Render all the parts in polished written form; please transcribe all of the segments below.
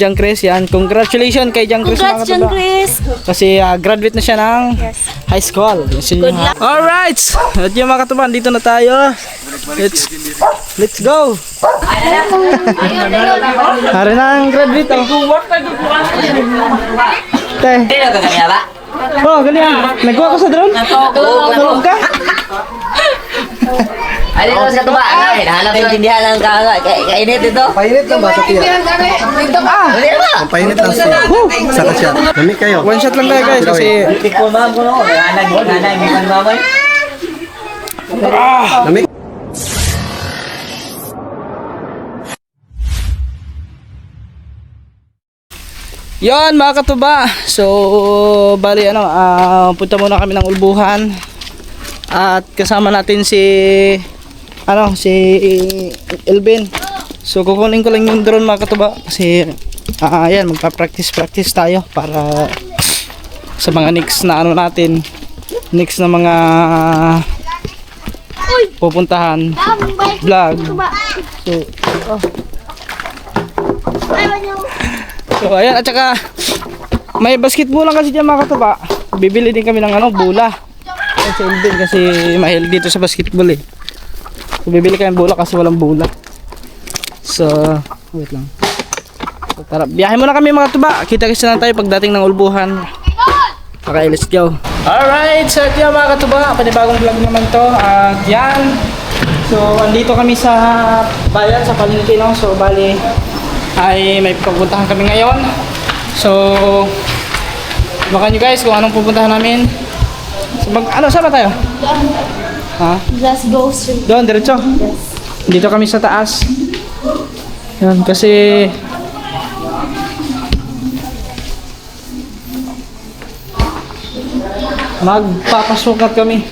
John Chris, yan. Congratulations kay John Chris. Congrats, John Chris. Kasi graduate na siya ng high school. Good luck. Alright! At yung mga katuban, dito na tayo. Let's go! Hari na ang graduate. Te. Oh, ganyan. Nagkuha ka sa drone? Tulog ka? Ay, dito sa tuba. Hanap yung tindihan ng kainit ito. Painit lang ba sa tiyan? Hindi ba? Painit lang siya. Saka siya. Lamig kayo. One shot lang tayo guys kasi Tikpo mga ko no. Nanay, may mamay. Lamig. yon mga katuba. So bali punta muna kami ng Ulbuhan. At kasama natin si Elvin. So kukunin ko lang yung drone mga katuba kasi ayan, magpa-practice tayo para sa mga next na next na mga pupuntahan vlog. So ayan, at saka may basketball lang kasi dyan mga katuba. Bibili din kami ng bola. Si Elvin kasi mahilig dito sa basketball eh. So bibili kami bola kasi walang bola. So wait lang. So, tara, biyahe muna kami mga tuba. Kita-kita na tayo pagdating ng Ulbuhan. Okay, let's go. Alright, so ito yung mga katuba. Panibagong vlog naman to. At yan. So andito kami sa bayan, sa palengke no. So bali ay may pupuntahan kami ngayon. So baka nyo guys kung anong pupuntahan namin. So, saan ba tayo? Ha? Glasgow Street. Doon, diretso? Yes. Dito kami sa taas. Yan, kasi magpapasukat kami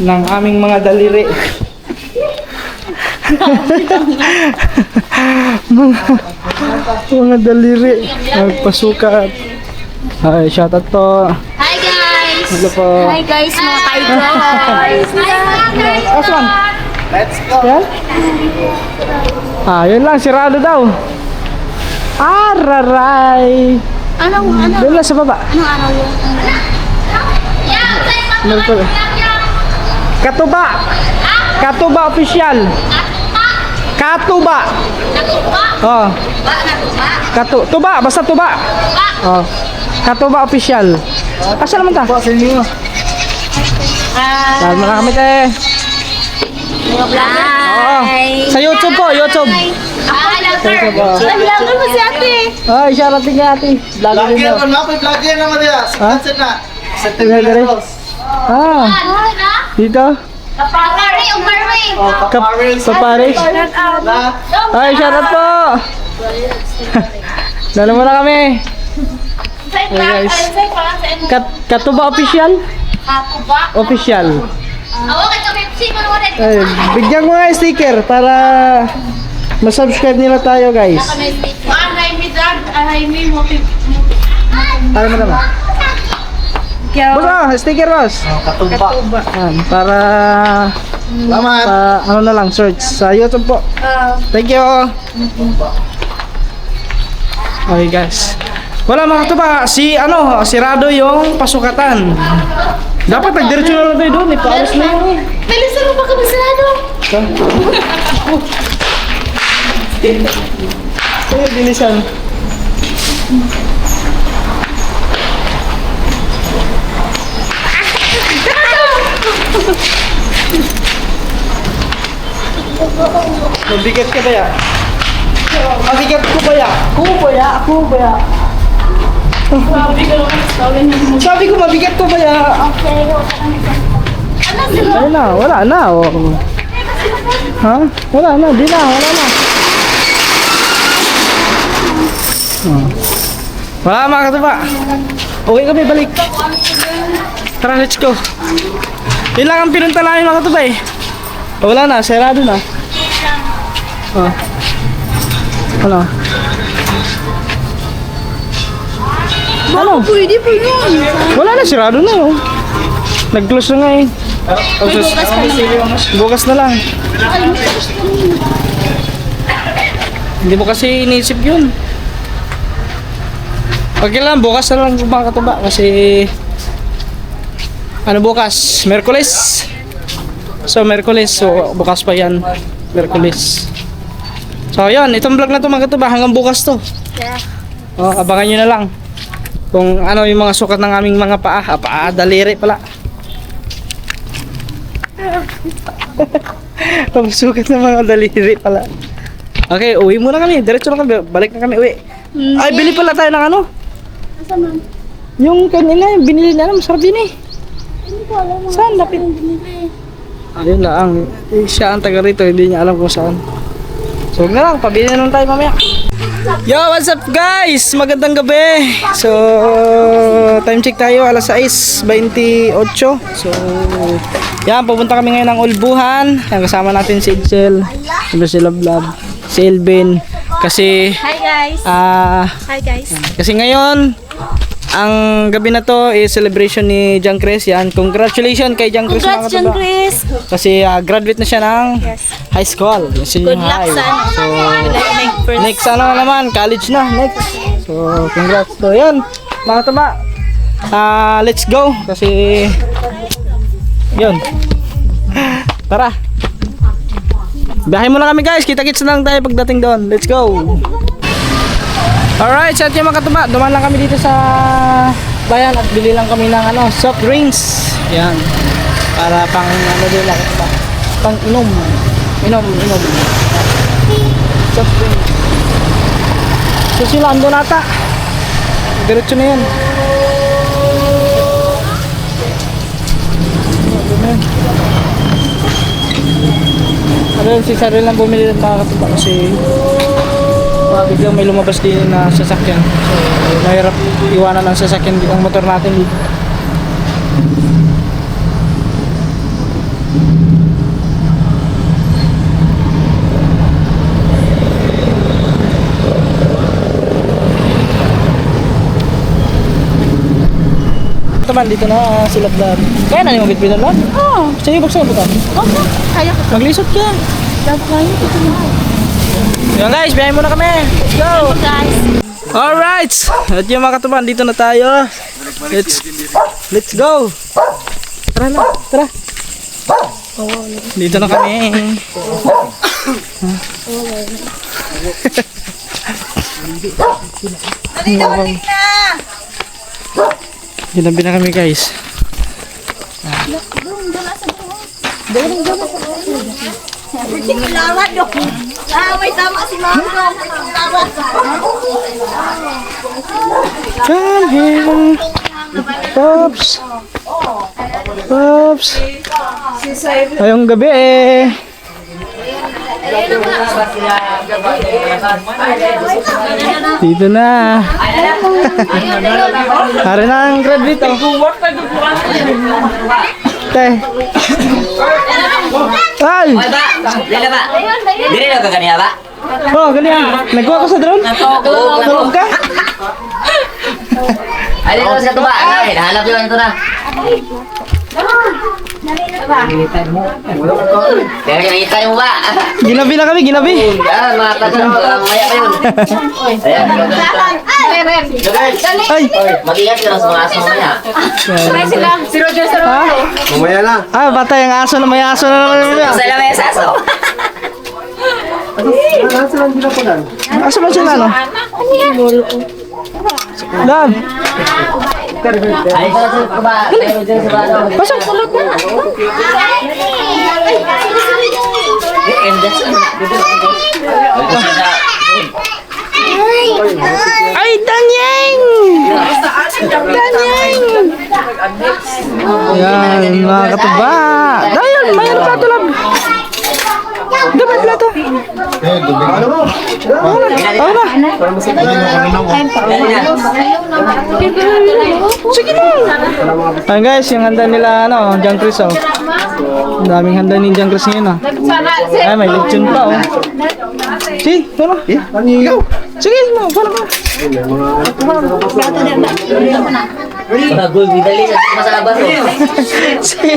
ng aming mga daliri. mga daliri. Magpasukat. Hi, shoutout po. Hi guys! Hello po. Hi guys, mga kaibigan! Aswan? Let's go. Yan? Yun lang, sirado daw. Araray. Anong Doon lang sa baba. araw yun? Meron pala. Katuba. Katuba official. Katuba. Oh. Tuba, basta tuba. Oh. Katuba official. Asa naman ta? Sa inyo. Saan mo na kami te? Oo. Sa YouTube po, YouTube. YouTube po. Vlogger mo si ate! Ay, shoutout din ka ate. Vlogger din daw. Vlogger naman niya. Saan na? Sa Vlogger. Dito? Kapari, umari! Paparis. Ay, shoutout po. Dala mo na kami. Hey guys. Katuba official? Katuba? Official. Awa ka Pepsi, manuwanan. Ay, bigyan mo nga yung sticker para masubscribe nila tayo guys. Ano mo naman? Boss, sticker boss. Katuba. Para Salamat. ano na lang, search sa YouTube po. Thank you. Okay guys. Wala mga katuba, sirado yung pasukatan. Dapat nagdiretso na lang tayo doon, ipaalis na yun. Bilisan mo ba kami sarado? Kaya bilisan. Mabigat ka ba ya? Mabigat ko ba ya? Sabi ko mabigat ko ba ya? Okay. Ano sila? Ayun na, wala na. Oh. Ha? Wala na, di na, wala na. Oh. Wala mga katuba. Okay kami, balik. Tara, let's go. Yun lang ang pinunta namin mga katuba eh. Wala na, serado na. Oh. Ano? Ano? Pwede po yun. Wala na, sirado na oh. Nag-close na nga eh. May bukas pa naman. Bukas na lang. Hindi mo kasi inisip yun. Okay lang, bukas na lang mga katuba. Kasi, ano bukas? Merkulis. So, Merkulis. So, bukas pa yan. Merkulis. So, yun. Itong vlog na to mga katuba. Hanggang bukas to. Yeah. Oh, abangan nyo na lang. Kung ano yung mga sukat ng aming mga paa. Paa, daliri pala. Sukat ng mga daliri pala. Okay, uwi muna kami. Diretso na kami. Balik na kami uwi. Ay, bili pala tayo ng ano. Asa man? Yung kanina, yung binili na masarap din eh. Hindi ko alam. Saan? Lapit. Ayun lang. Siya ang taga rito. Hindi niya alam kung saan. So, huwag na lang. Pabili na lang tayo mamaya. Yo, what's up guys? Magandang gabi. So, time check tayo. Alas 6:28. So, yan. Pupunta kami ngayon ng Ulbuhan. Yan, kasama natin si Itzel. Si Lablab. Si Elvin. Kasi, Hi guys. Hi guys. kasi ngayon, ang gabi na to is celebration ni John Chris. Yan, congratulations kay John Chris. Congrats, John Chris. Kasi graduate na siya ng high school. Good luck sa ano. So, First. next ano naman, college na, next. So, congrats. So, yan, mga taba. Let's go. Kasi, yun. Tara. Biyahe muna kami guys. Kita-kits lang tayo pagdating doon. Let's go. Alright, sa ating mga katuba, dumaan lang kami dito sa bayan at bili lang kami ng ano, soft drinks. Yan. Para pang ano din lang katuba. Pang inom. Inom. Soft drinks. So sila ando nata. Diretso na yan. Ano si Saril lang bumili ng mga katuba kasi biglang may lumabas din na sasakyan. So, mahirap iwanan ng sasakyan ang motor natin dito. Teman dito na sila Lablab. Kaya na yung bitbitan lang? Oo. Sige, buksan mo butan. Okay. Kaya ko. Maglisot ka. Dapat kaya ko ito na. Yan guys, biyahe muna kami. Let's go! Guys. Alright! At yung mga katuban, dito na tayo. Let's go! Tara na, tara. Dito na kami. Ginabi na kami guys. May tama si Mama. Come here. Pops. Pops. Ayong gabi eh. Dito na. Hari na ang graduate oh. Teh. Ay! Oy, ba? Dili ba? Dili na ka kanina ba? Oh, ganyan. Nagkuha ko sa drone? Tulog ka? Ay, dito sa tuba. Ay, nahanap yun ito na. Kaya nakita mo ba? Ginabi na kami, ginabi. Ah, mga tatanong, maya pa yun. Ayan, Ay! mag-ingat ka lang sa mga aso maya. Ha? Mamaya na. Ah, bata yung aso na may aso na naman yun. Sa lamay sa aso. Saan silang ginapunan? Aso ba sila no? Lab! Ay, sa tuba. Tayo dyan sa bano. Pasok! And that's Ay, Danyeng! Danyeng! Yan, mga katuba. Dayan, mayroon plato lab. Dapat plato. Eh, dubig. Ano mo? Oo na. Sige na. Ayan guys, yung handa nila, ano, John Chris, oh. Ang daming handa ni John Chris ngayon, oh. Ay, may lechon pa, oh. Sige, ano? Ikaw. Sige, mo, paano ka? mga gold medalist at masabas. Sige.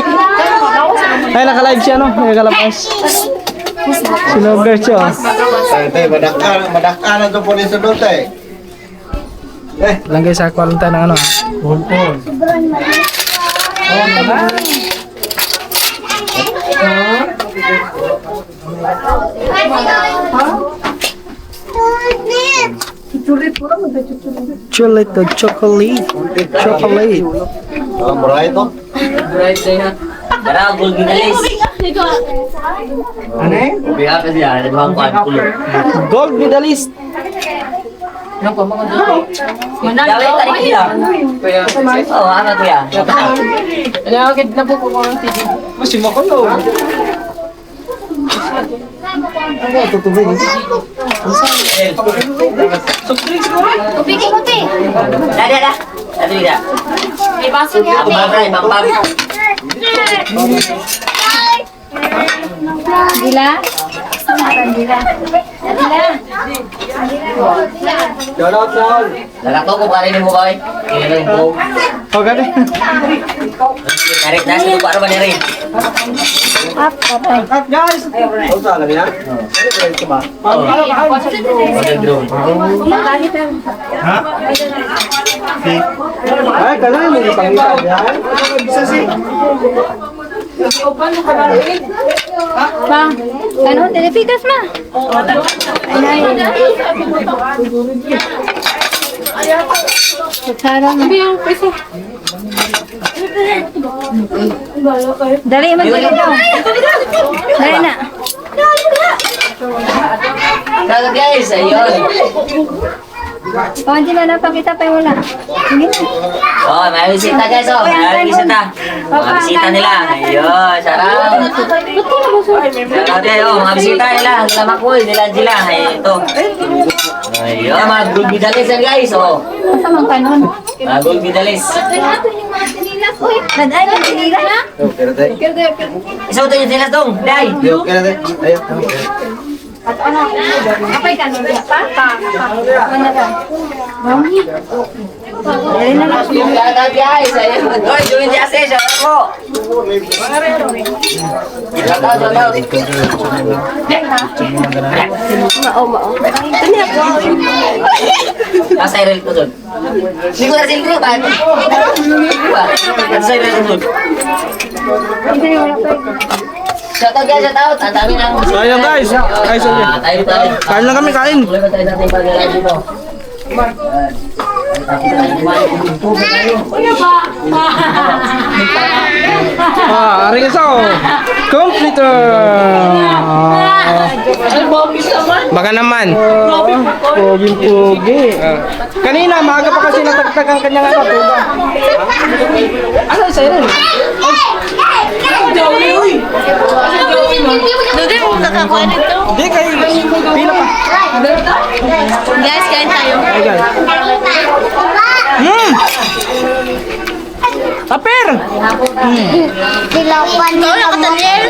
Ay, naka-live siya, no? Naka-labas. Sinugart siya. Tay, madakaran to po ni sa doon, tay. Langgay sa kwarta ng ano. Chocolate to chocolate. Chocolate. Mura ito. Tara, gold medalist. Ano eh? Biya ka siya, nagawang kuhan kulo. Gold medalist. Daway tarik nila. Oo, ano to yan? Masih makulo. Dada, dah. Dada, tidak. Aku babray, bang. Dila? Dila. Shoutout sa all. Lalak to, kung karin mo ba eh? Kailan yung buong. Oh, gani. Tarik na, sino pa ba rin? Guys. Ano sa alam yan? Ano ito ba? Model drone. Ay, kailangan mo ipangita yan. Bang, ano? Telepikas ma. Sarang. Dali man dali daw. Dali na. Kaya guys, ayun. Oh, hindi na napakita pa yung wala. Sige na. Oh, may bisita guys, oh. May bisita. Mga bisita nila. Ayun, sarap. Sarap din, oh. Mga bisita nila. Salamat po, nila sila. Ito. Ayun, mga gold medalist yan guys, oh. Asa man kanon? Mga gold medalist. Naday man nila na. Okay na tay. Isuot yung tilas dong, day. Okay na tay. Ayun. Apay kanon ya pa? Mana ka? Dali na lang. Yung lahat guys, ayun. Oy, join the session ako. Shout out. Mao. Kani ako. Nasa irel ko doon. Hindi ko na silbi ba? Nasa irel ko doon. Hindi wala pa. Shout out guys, shout out. Ang dami ng... Sayang guys. Ay, sorry. Tayo. Kain lang kami, kain. Tuloy ba tayo sa ating pag-alala dito? Aring isa oh. Computer. Baka naman. Pogi. Kanina, maaga pa kasi natagtag ang kanyang ano. Ano sa'yo rin? Dede mo nakakuha nito. Hindi, kayo. Pila pa. Guys, kain tayo. Ay, guys. Aper! Dilawan mo. Ikaw nakataliel.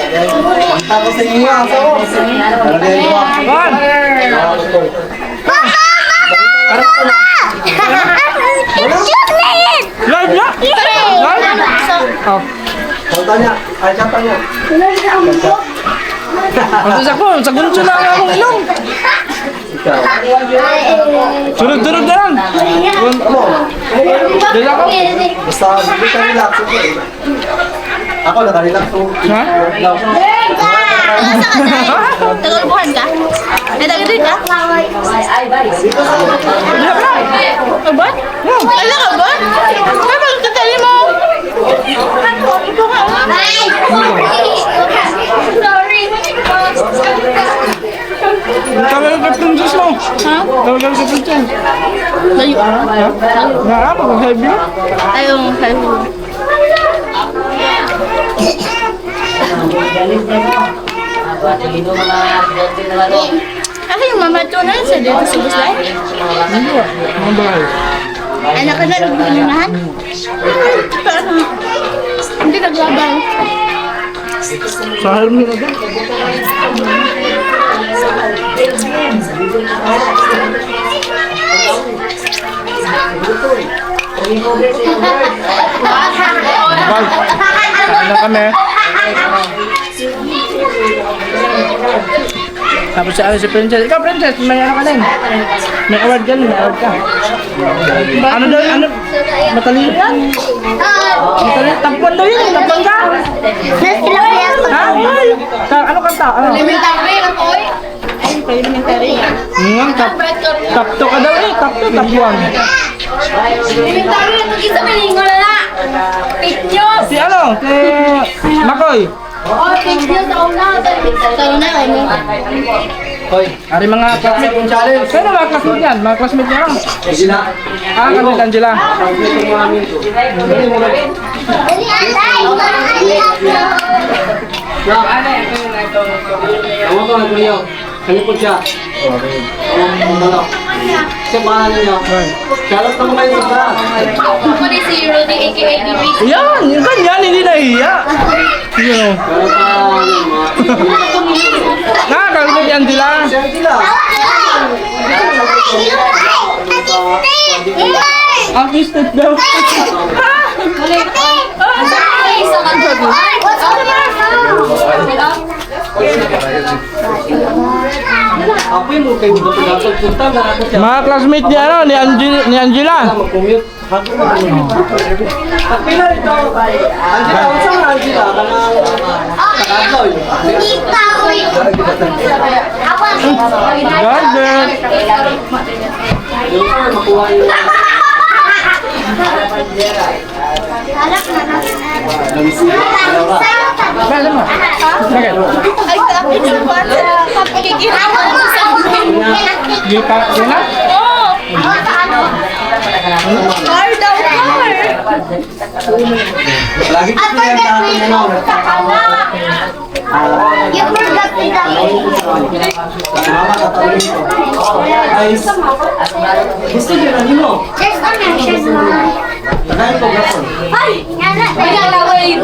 Tapos sa inyo, aso. Juan! Live na! Live? Oh. Salta niya. Ay, chata niya. Ang sa ko, sa gunso na akong ilong. Turog-turog na lang. Dala ko. Basta, hindi ka relax. Ako, nakarelax. Ha? Tagalbuhan ka? Natagadin ka? Kabon? Ala ka ba? Kapag katali mo? Ito ka nga. Kami nag-princess mo. Ha? Kami nag-princess. Layo ah. Nga, mag-heavy. Ayong sayo. Kasi yung mama to na sa dito sa Buslay. Ang bahay. Anak ka na nagbulihan? Hindi naglabay. Sa helm nila doon. Bye. Kain na kami. Tapos si Princess. Ikaw, Princess, may ano ka din. May award ka. Ano daw, matalino yan? Matalino, tampuan daw yun, tampuan ka. Ha? Ano kanta? Ano? Elementary na po eh. Ayun pa, elementary. Tapto ka daw eh, tapuan. Elementary na ito, isa malingo na na. Fake news. Si ano? Si Makoy. Oh, fake news. Taon na, ano? Hoy, ari mga classmate kong challenge. Sino mga classmate yan? Mga classmate niya lang. Sila. Kami Angela. Tama ba ang kuya? Kanya po siya. Siya pangalan niyo. Shoutout naman kayo sa Ako ni si Rudy, aka Bibi. Yan, yung ganyan, hindi nahiya. Yun. Nakakagulo si Angela. Sila. Ang istot daw. Ako yung kayo ba ito? Punta na ako siya. Mga classmate niya, ano, ni Angela. Mag-commute. Pila ito. Angela, ano saan nga Angela? Kanang God bless. makuha yung... Bakit mo? Bakit? Ay, kapit sa bata. Kikiraman ko sa Di pa, yun na? Oo! Car daw, car! Lagi ko siya yung dati na no. You forgot to Mama, tatawin ko. Guys, gusto niyo na nino. There's a mention one. Tagay ko gason. Ay! Yana! Ay,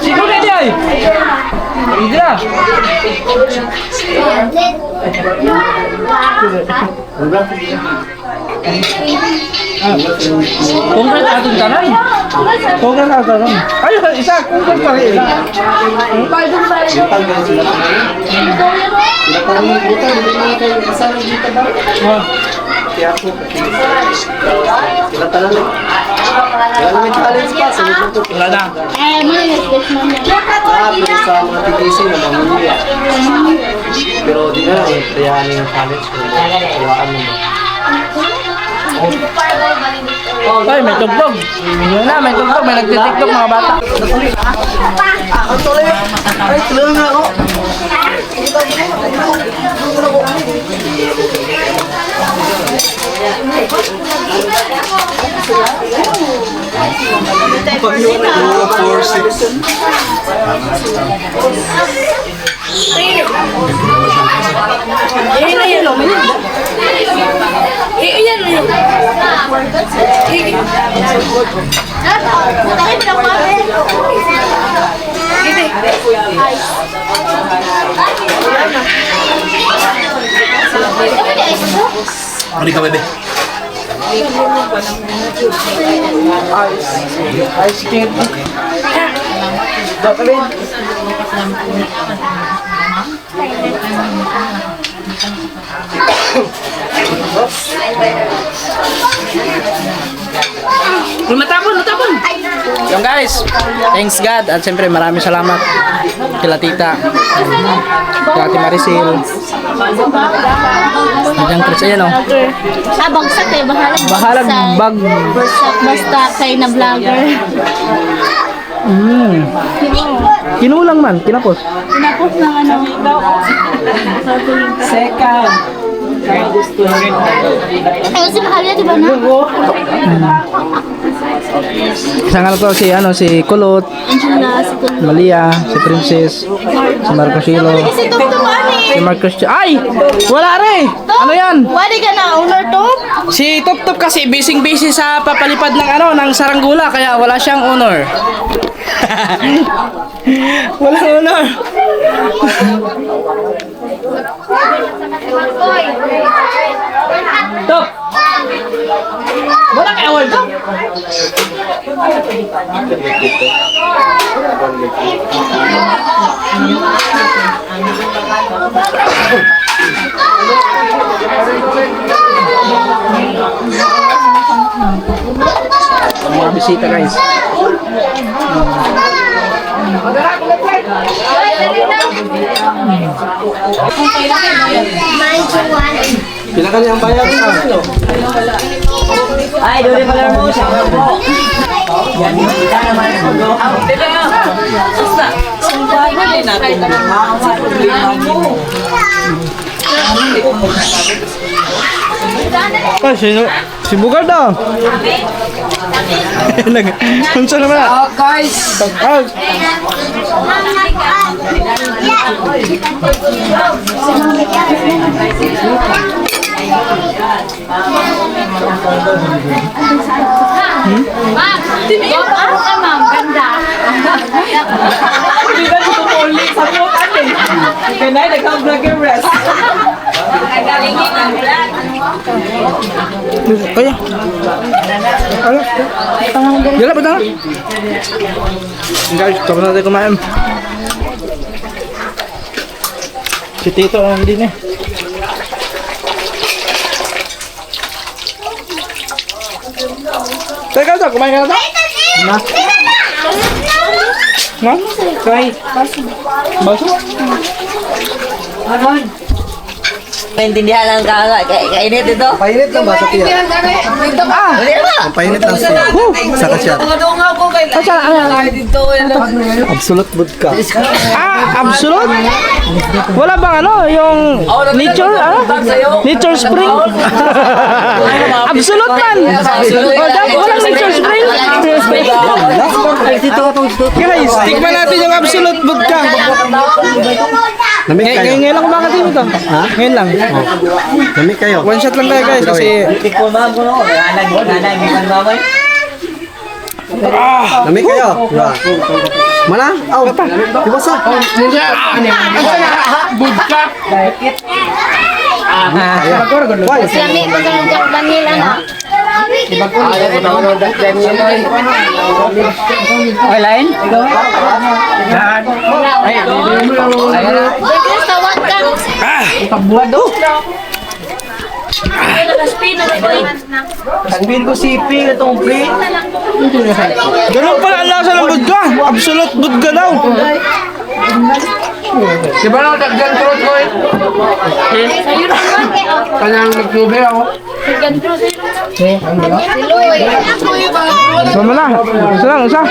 Sino ka di ay? Angela. Kungkret atong tanay. Kungkret atong tanay. Ay, isa, kungkret pa rin. Sintang ganyan sila. Sila pa rin buta, hindi naman kayo kasama dito ba? Kaya po, sila talaga. Wala namin challenge pa, sa mga ito. Wala na. Pero sa mga tigising na mamuli. Pero di na lang, tayanin yung challenge ko. Kayaan mo. Ay, may tugtog. Yun na, may tugtog. May nagtitiktok mga bata. Ay, tulungan nga ako. Mari ka, bebe. Ice candy. Dapat matapon. Yung guys, thanks God at siyempre maraming salamat kila tita, kila Ate Maricel. Hanggang Chris, ayan o. Bagsak eh, Bahalag bag. Basta kay na vlogger. Kinulang man, kinapos. Tinapos ng ano. Second. Ayun si Mahalia, di ba na? Isang ano to, si Kulot, Angela, si Kulot. Malia, si Princess, si Marcosilo, Kasi tumtuman eh. si Marcos. Ay! Wala rin! Ano yan? Wali ka na, owner to? Si Top kasi busy sa papalipad ng saranggula kaya wala siyang honor. Walang honor. Top! Wala kay awal to. Mga bisita guys. Pila ka niyang bayad? Ay, doon pala mo. Sama po. Yan, kita naman. Ay, si Bugard daw. Unsa naman na? Oh, guys. Ma'am, ganda. Hindi ba ito only sa putan eh. Kaya nag-vlogger rest. Kaya. Gila ba tayo? Guys, tapos natin kumain. Si Tito nandun eh. Teka ito, kumain ka na ito? Na? Na? Kay? Baso? Naintindihan lang kainit ito. Painit lang ba sa tiyan? Hindi ba? Ang painit lang siya. Saka siya. Absolute vodka. Absolute? Wala bang ano, yung nature, nature spring? Absolute man! Walang nature spring? Guys, tikman natin yung absolute vodka. Lamig kayo. Ngayon lang kumakatin ito. Ha? Ngayon lang. Lamig kayo. One shot lang tayo guys kasi Lamig kayo. Diba? Mana? Aw. Diba sa? Why? Lami ba ka ng Jack Daniel, ano? okay lain. Bagay, tawag ka. Sabihin ko sipi, itong pre. Ganun pala ang lasa ng vodka. Absolute vodka daw. Diba na dagdag truth ko eh? Sa'yo naman, Kanyang nagsubi ako. si Louie. Sama na. Isa lang, isa.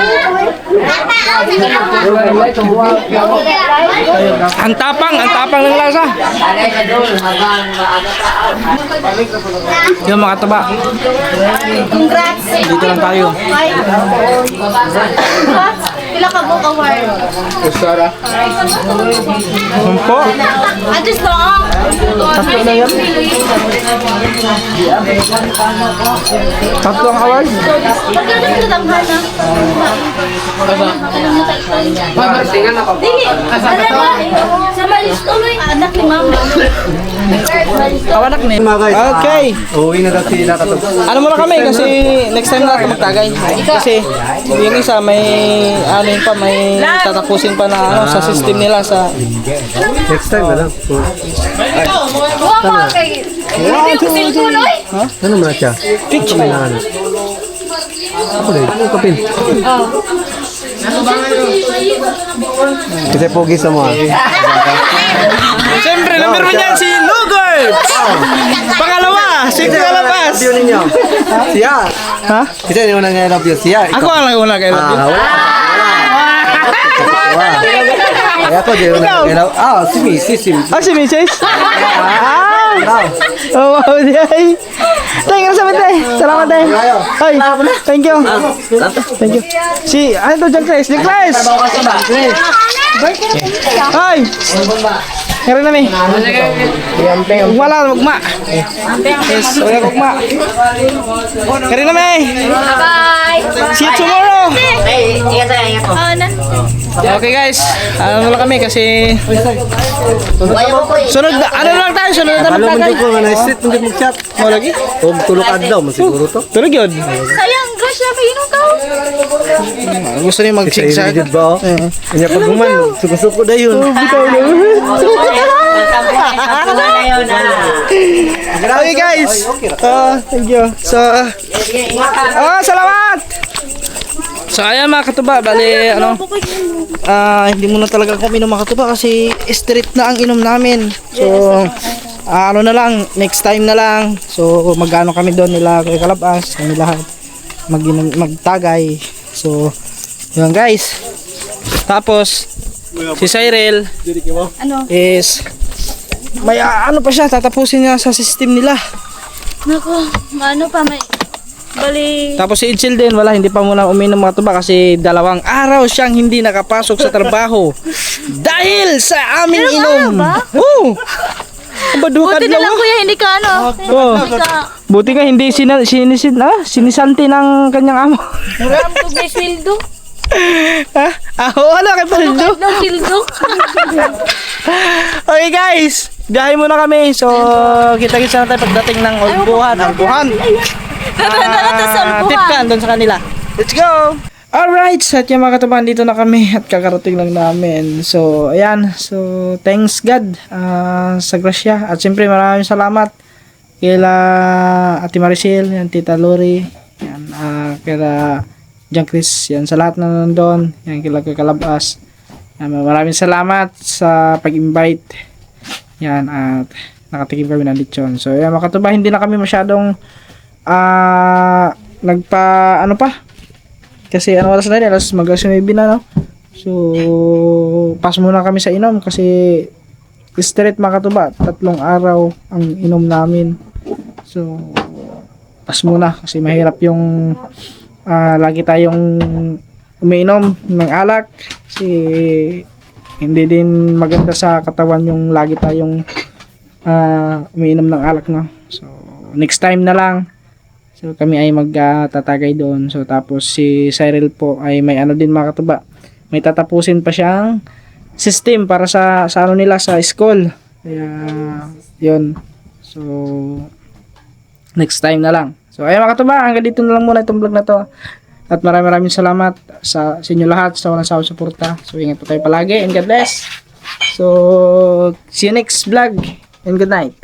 Ang tapang ng lasa. Yung mga taba. Congrats. Dito lang tayo. Pila ka book award? Sumpo. Atis lang. Tatlo na yan. Tatlong award. Pagkano sa damhan na? Tingnan ako. Dili. Sa Malis tuloy. Anak ni Mama. Awanak ni. Okay. Uwi na daw sila katong. Ano muna kami kasi next time na natin magtagay. Kasi yung isa may ano yun pa, may tatapusin pa na ano sa system nila sa Next time na lang. Huwag mo kay... Hindi ko sinutuloy. Ano man siya? Picture. Ako din. Ano kapin? Kasi pogi sa mga. siyempre, number 1 yan si Lugard! Pangalawa, si Kalabas! Video ninyo. Siya. Ha? Kasi yung nang-love yun. Siya. Ako ang naguna kayo. Wala. Ay, ako din yung nang-love. Si Mrs. Ah, si Mrs. Wow. Oh, wow, day. Thank you, sabi tay. Salamat tay. Ay, thank you. Thank you. Si, ano to, John Chris? John Chris! Ay! Kari na may. Wala, ugma. Yes, wala ugma. Kari na may. Bye! See you tomorrow. Ay, ingat tayo, ingat po. Okay guys, ano lang kami kasi Ayaw ko eh. sunod na, ano lang tayo, sunod na Alam mo magtagay. ko nga na-street, hindi mag-chat. Mo lagi? O, tulog daw, masiguro to. Tulog yun. Sayang, grasya, may inom ka. Gusto niyo mag-zigzag. Hindi ba? Kanya pag guman, suko-suko na yun. Okay guys. Thank you. So, salamat. So ayan mga katuba, bali ano, hindi muna talaga ako minom mga katuba kasi street na ang inom namin. So, ano na lang, next time na lang. So, magano kami doon nila kay Kalabas, kami lahat magtagay. So, yun guys. Tapos, si Cyril is may ano pa siya, tatapusin niya sa system nila. Nako, ano pa may... Bali... Tapos si Itzel din, wala, hindi pa muna uminom mga tuba kasi 2 araw siyang hindi nakapasok sa trabaho dahil sa aming inom. Oo. Buti na lang kuya, hindi ka ano. Oh. Hindi ka... Buti nga hindi sinisanti ng kanyang amo. Maram ko may sweldo. Ha? Oo, ano kay Paldo? Ng sweldo. Okay guys, biyahe muna kami. So, kita-kita na tayo pagdating ng Albuhan. Tipkan doon sa kanila. Let's go! Alright, sa ating mga katabahan, dito na kami at kakarating lang namin. So, ayan. So, thanks God sa grasya. At siyempre, maraming salamat kila Ate Maricel, yan, Tita Lori, yan, kila John Chris, yan, sa lahat na nandun, yan, kila Kalabas. Yan, maraming salamat sa pag-invite. Yan, at nakatikim kami ng lechon. So, yan, mga katabahan, hindi na kami masyadong ano pa kasi ano oras na rin, alas mag-9 na, no? So pass muna kami sa inom kasi straight mga katuba, 3 araw ang inom namin. So pass muna kasi mahirap yung lagi tayong umiinom ng alak kasi hindi din maganda sa katawan yung lagi tayong umiinom ng alak, no? So next time na lang. So kami ay magtatagay doon. So tapos si Cyril po ay may ano din mga katuba. May tatapusin pa siyang system para sa ano nila sa school. Kaya yun. So next time na lang. So ayun mga katuba, hanggang dito na lang muna itong vlog na to. At maraming salamat sa inyo lahat sa walang sawang suporta. So ingat po tayo palagi and God bless. So see you next vlog and good night.